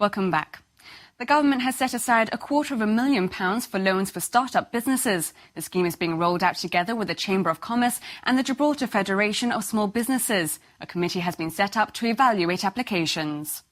Welcome back. The government has set aside £250,000 for loans for start-up businesses. The scheme is being rolled out together with the Chamber of Commerce and the Gibraltar Federation of Small Businesses. A committee has been set up to evaluate applications.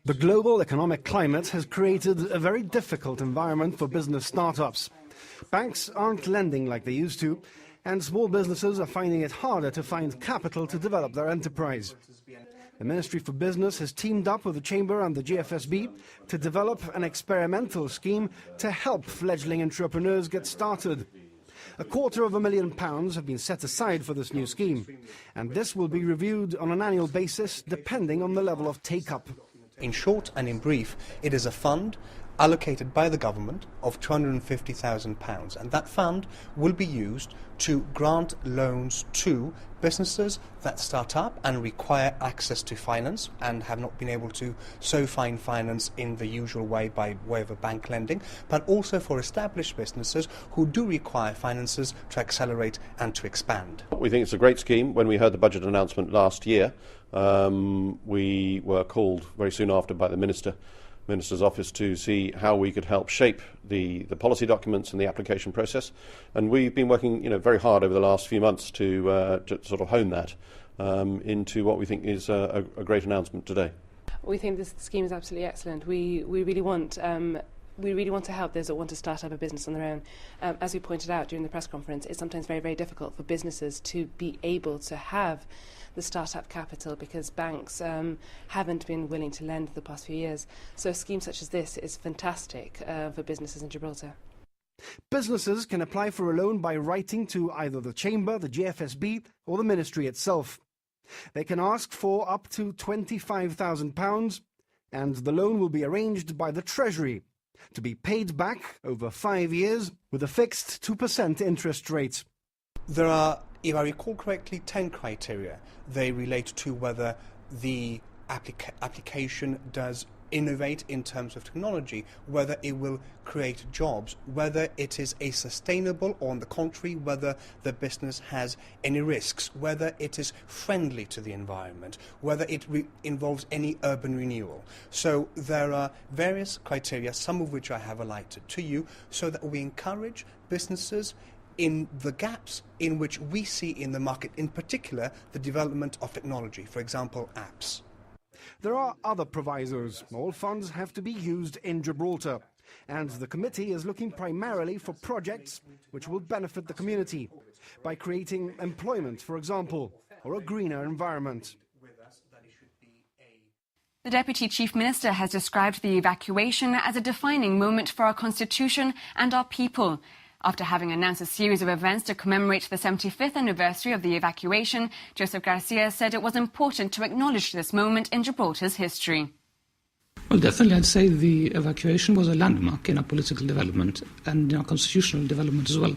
The global economic climate has created a very difficult environment for business startups. Banks aren't lending like they used to, and small businesses are finding it harder to find capital to develop their enterprise. The Ministry for Business has teamed up with the Chamber and the GFSB to develop an experimental scheme to help fledgling entrepreneurs get started. £250,000 have been set aside for this new scheme, and this will be reviewed on an annual basis depending on the level of take-up. In short and in brief, it is a fund allocated by the government of £250,000, and that fund will be used to grant loans to businesses that start up and require access to finance and have not been able to so find finance in the usual way by way of a bank lending, but also for established businesses who do require finances to accelerate and to expand. We think it's a great scheme. When we heard the budget announcement last year, we were called very soon after by the Minister's office to see how we could help shape the policy documents and the application process, and we've been working very hard over the last few months to sort of hone that into what we think is a great announcement today. We think this scheme is absolutely excellent. We really want to help those that want to start up a business on their own. As we pointed out during the press conference, it's sometimes very, very difficult for businesses to be able to have the start-up capital because banks haven't been willing to lend for the past few years. So a scheme such as this is fantastic for businesses in Gibraltar. Businesses can apply for a loan by writing to either the Chamber, the GFSB or the Ministry itself. They can ask for up to £25,000 and the loan will be arranged by the Treasury to be paid back over 5 years with a fixed 2% interest rate. There are, if I recall correctly, 10 criteria. They relate to whether the application does innovate in terms of technology, whether it will create jobs, whether it is a sustainable, or on the contrary, whether the business has any risks, whether it is friendly to the environment, whether it involves any urban renewal. So there are various criteria, some of which I have highlighted to you, so that we encourage businesses in the gaps in which we see in the market, in particular the development of technology, for example apps. There are other provisos. All funds have to be used in Gibraltar, and the committee is looking primarily for projects which will benefit the community by creating employment, for example, or a greener environment. The Deputy Chief Minister has described the evacuation as a defining moment for our constitution and our people. After having announced a series of events to commemorate the 75th anniversary of the evacuation, Joseph Garcia said it was important to acknowledge this moment in Gibraltar's history. Well, definitely I'd say the evacuation was a landmark in our political development and in our constitutional development as well,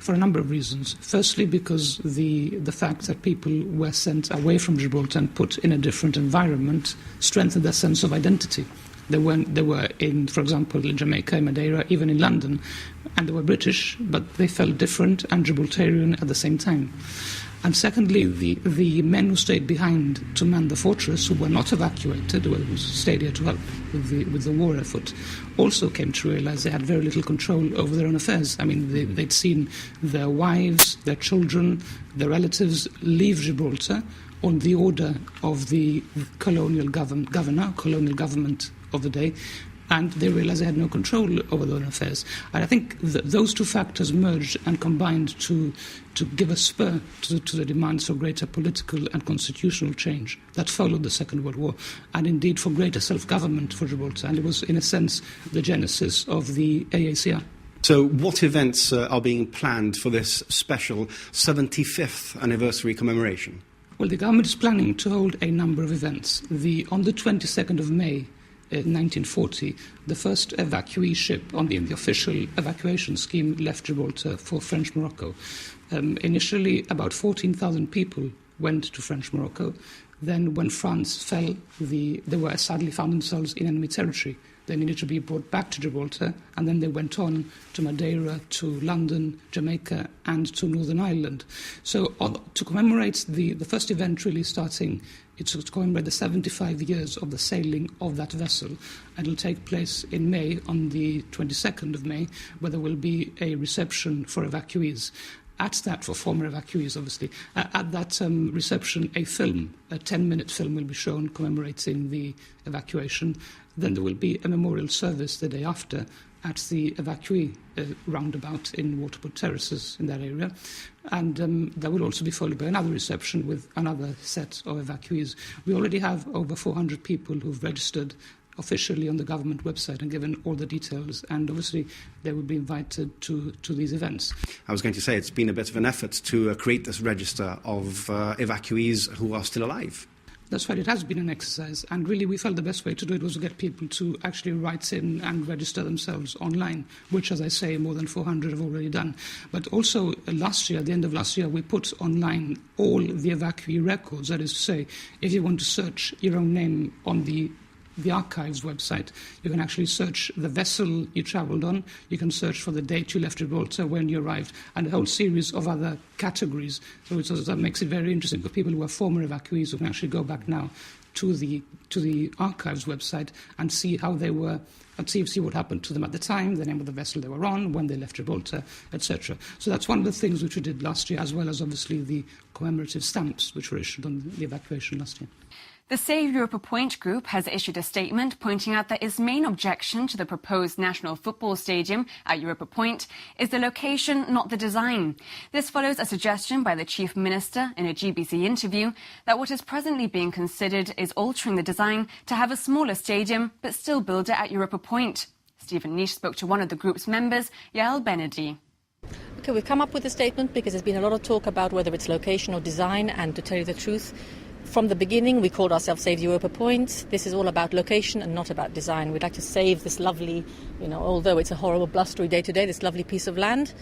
for a number of reasons. Firstly, because the fact that people were sent away from Gibraltar and put in a different environment strengthened their sense of identity. They were in, for example, in Jamaica, Madeira, even in London, and they were British, but they felt different and Gibraltarian at the same time. And secondly, the men who stayed behind to man the fortress, who were not evacuated, who stayed here to help with the war effort, also came to realise they had very little control over their own affairs. I mean, they'd seen their wives, their children, their relatives leave Gibraltar on the order of the colonial government of the day, and they realised they had no control over their own affairs. And I think those two factors merged and combined to give a spur to the demands for greater political and constitutional change that followed the Second World War, and indeed for greater self-government for Gibraltar. And it was, in a sense, the genesis of the AACR. So what events are being planned for this special 75th anniversary commemoration? Well, the government is planning to hold a number of events. On the 22nd of May, 1940, the first evacuee ship on the Unofficial evacuation scheme left Gibraltar for French Morocco. Initially, about 14,000 people went to French Morocco. Then, when France fell, they were sadly found themselves in enemy territory, They needed to be brought back to Gibraltar, and then they went on to Madeira, to London, Jamaica, and to Northern Ireland. So to commemorate the first event really starting, it's to commemorate the 75 years of the sailing of that vessel. And it'll take place in May, on the 22nd of May, where there will be a reception for evacuees. For former evacuees, obviously. At that reception, a 10-minute film will be shown commemorating the evacuation. Then there will be a memorial service the day after at the evacuee roundabout in Waterport Terraces in that area. And that will also be followed by another reception with another set of evacuees. We already have over 400 people who've registered officially on the government website and given all the details, and obviously they will be invited to these events. I was going to say it's been a bit of an effort to create this register of evacuees who are still alive. That's right, it has been an exercise, and really we felt the best way to do it was to get people to actually write in and register themselves online, which, as I say, more than 400 have already done. But also last year, at the end of last year, we put online all the evacuee records. That is to say, if you want to search your own name on the archives website, you can actually search the vessel you travelled on, you can search for the date you left Gibraltar, when you arrived, and a whole series of other categories. So that makes it very interesting for people who are former evacuees who can actually go back now to the archives website and see how they were, and see what happened to them at the time, the name of the vessel they were on, when they left Gibraltar, etc. So that's one of the things which we did last year, as well as obviously the commemorative stamps which were issued on the evacuation last year. The Save Europa Point group has issued a statement pointing out that its main objection to the proposed National Football Stadium at Europa Point is the location, not the design. This follows a suggestion by the Chief Minister in a GBC interview that what is presently being considered is altering the design to have a smaller stadium but still build it at Europa Point. Stephen Nish spoke to one of the group's members, Yael Benedy. OK, we've come up with a statement because there's been a lot of talk about whether it's location or design, and to tell you the truth, from the beginning, we called ourselves Save Europa Point. This is all about location and not about design. We'd like to save this lovely, although it's a horrible, blustery day today, this lovely piece of land.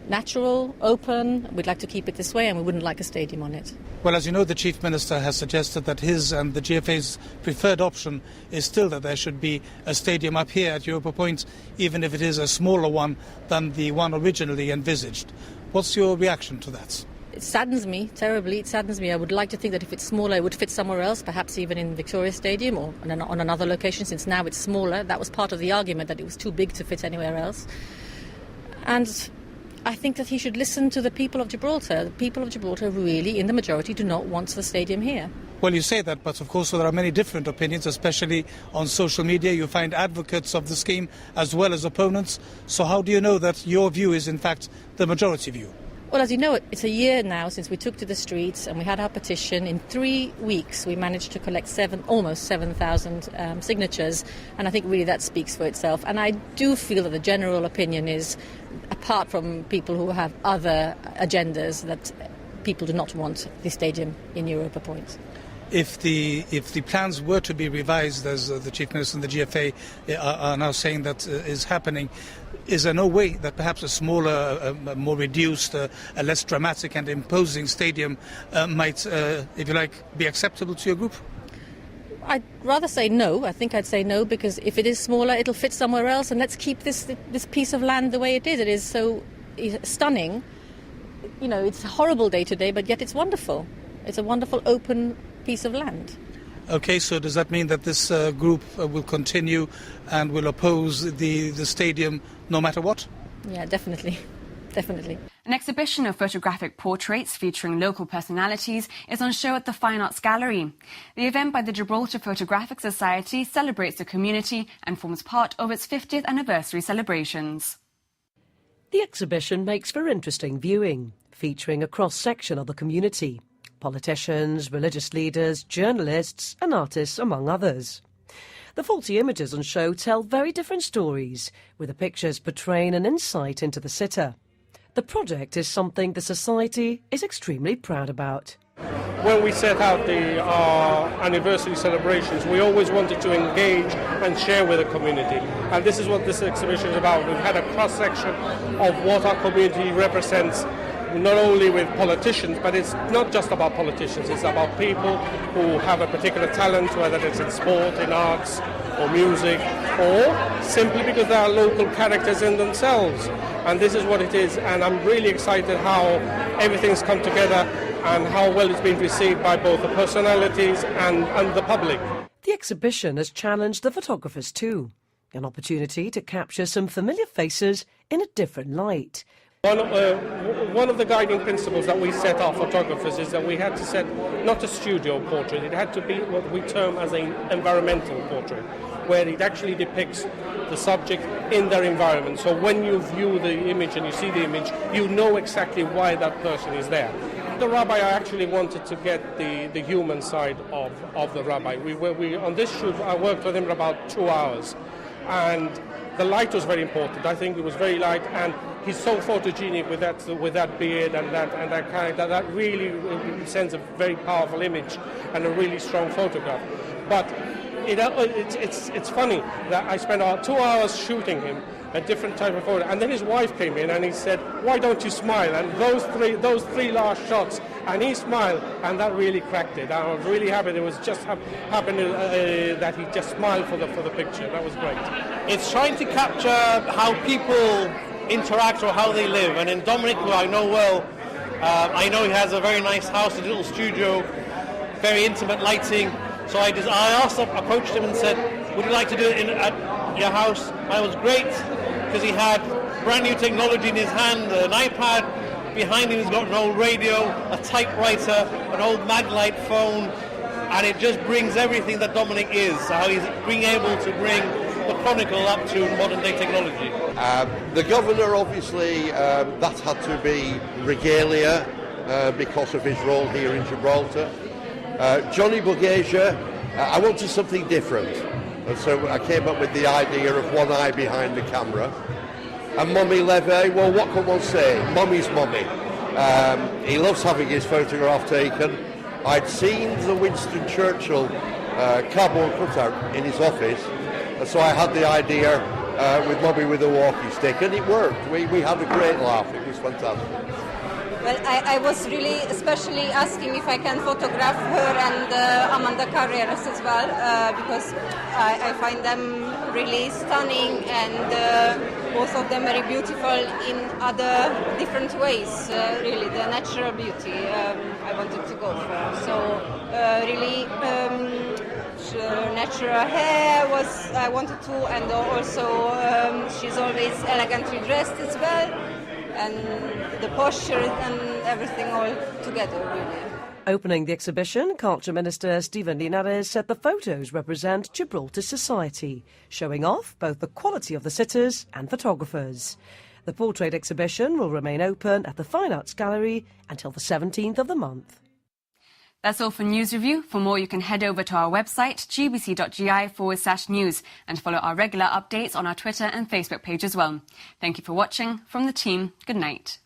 Natural, open, we'd like to keep it this way, and we wouldn't like a stadium on it. Well, as you know, the Chief Minister has suggested that his and the GFA's preferred option is still that there should be a stadium up here at Europa Point, even if it is a smaller one than the one originally envisaged. What's your reaction to that? It saddens me, terribly, it saddens me. I would like to think that if it's smaller, it would fit somewhere else, perhaps even in Victoria Stadium or on another location, since now it's smaller. That was part of the argument, that it was too big to fit anywhere else. And I think that he should listen to the people of Gibraltar. The people of Gibraltar really, in the majority, do not want the stadium here. Well, you say that, but of course there are many different opinions, especially on social media. You find advocates of the scheme as well as opponents. So how do you know that your view is, in fact, the majority view? Well, as you know, it's a year now since we took to the streets and we had our petition. In 3 weeks, we managed to collect almost 7,000 signatures, and I think really that speaks for itself. And I do feel that the general opinion is, apart from people who have other agendas, that people do not want the stadium in Europa Point. If the plans were to be revised, as the Chief Minister and the GFA are now saying that is happening, is there no way that perhaps a smaller, more reduced, a less dramatic and imposing stadium might, if you like, be acceptable to your group? I'd rather say no. I think I'd say no, because if it is smaller, it'll fit somewhere else, and let's keep this piece of land the way it is. It is so stunning. It's a horrible day today, but yet it's wonderful. It's a wonderful open piece of land. OK, so does that mean that this group will continue and will oppose the stadium no matter what? Yeah, definitely. Definitely. An exhibition of photographic portraits featuring local personalities is on show at the Fine Arts Gallery. The event by the Gibraltar Photographic Society celebrates the community and forms part of its 50th anniversary celebrations. The exhibition makes for interesting viewing, featuring a cross-section of the community. Politicians, religious leaders, journalists and artists, among others. The 40 images on show tell very different stories, with the pictures portraying an insight into the sitter. The project is something the Society is extremely proud about. When we set out our anniversary celebrations, we always wanted to engage and share with the community. And this is what this exhibition is about. We've had a cross-section of what our community represents, not only with politicians, but it's not just about politicians. It's about people who have a particular talent, whether it's in sport, in arts, or music, or simply because they are local characters in themselves. And this is what it is, and I'm really excited how everything's come together and how well it's been received by both the personalities and the public. The exhibition has challenged the photographers too, an opportunity to capture some familiar faces in a different light. One of the guiding principles that we set our photographers is that we had to set not a studio portrait, it had to be what we term as an environmental portrait, where it actually depicts the subject in their environment. So when you view the image and you see the image, you know exactly why that person is there. The rabbi, I actually wanted to get the human side of the rabbi. We on this shoot, I worked with him for about 2 hours, and the light was very important. I think it was very light, and he's so photogenic with that beard and that character that really sends a very powerful image and a really strong photograph. But it's funny that I spent 2 hours shooting him, a different type of photo, and then his wife came in and he said, "Why don't you smile?" And those three last shots, and he smiled, and that really cracked it. I was really happy. It was just happened that he just smiled for the picture. That was great. It's trying to capture how people interact or how they live. And in Dominic, who I know well, I know he has a very nice house, a little studio, very intimate lighting. So I approached him and said, "Would you like to do it at your house?" And it was great because he had brand new technology in his hand, an iPad. Behind him he's got an old radio, a typewriter, an old Maglite phone, and it just brings everything that Dominic is, how he's being able to bring the Chronicle up to modern day technology. The governor, obviously, that had to be regalia because of his role here in Gibraltar. Johnny Bugasia, I wanted something different, and so I came up with the idea of one eye behind the camera. And Mummy Levy, well, what can one say? Mummy's mummy. He loves having his photograph taken. I'd seen the Winston Churchill cardboard cutout in his office, and so I had the idea with Mummy with a walking stick, and it worked. We had a great laugh. It was fantastic. Well, I was really especially asking if I can photograph her and Amanda Carreras as well, because I find them really stunning, and both of them very beautiful in other different ways, really, the natural beauty I wanted to go for. So really natural hair I wanted to, and also she's always elegantly dressed as well, and the posture and everything all together, really. Opening the exhibition, Culture Minister Stephen Linares said the photos represent Gibraltar society, showing off both the quality of the sitters and photographers. The portrait exhibition will remain open at the Fine Arts Gallery until the 17th of the month. That's all for News Review. For more, you can head over to our website, gbc.gi/news, and follow our regular updates on our Twitter and Facebook page as well. Thank you for watching. From the team, good night.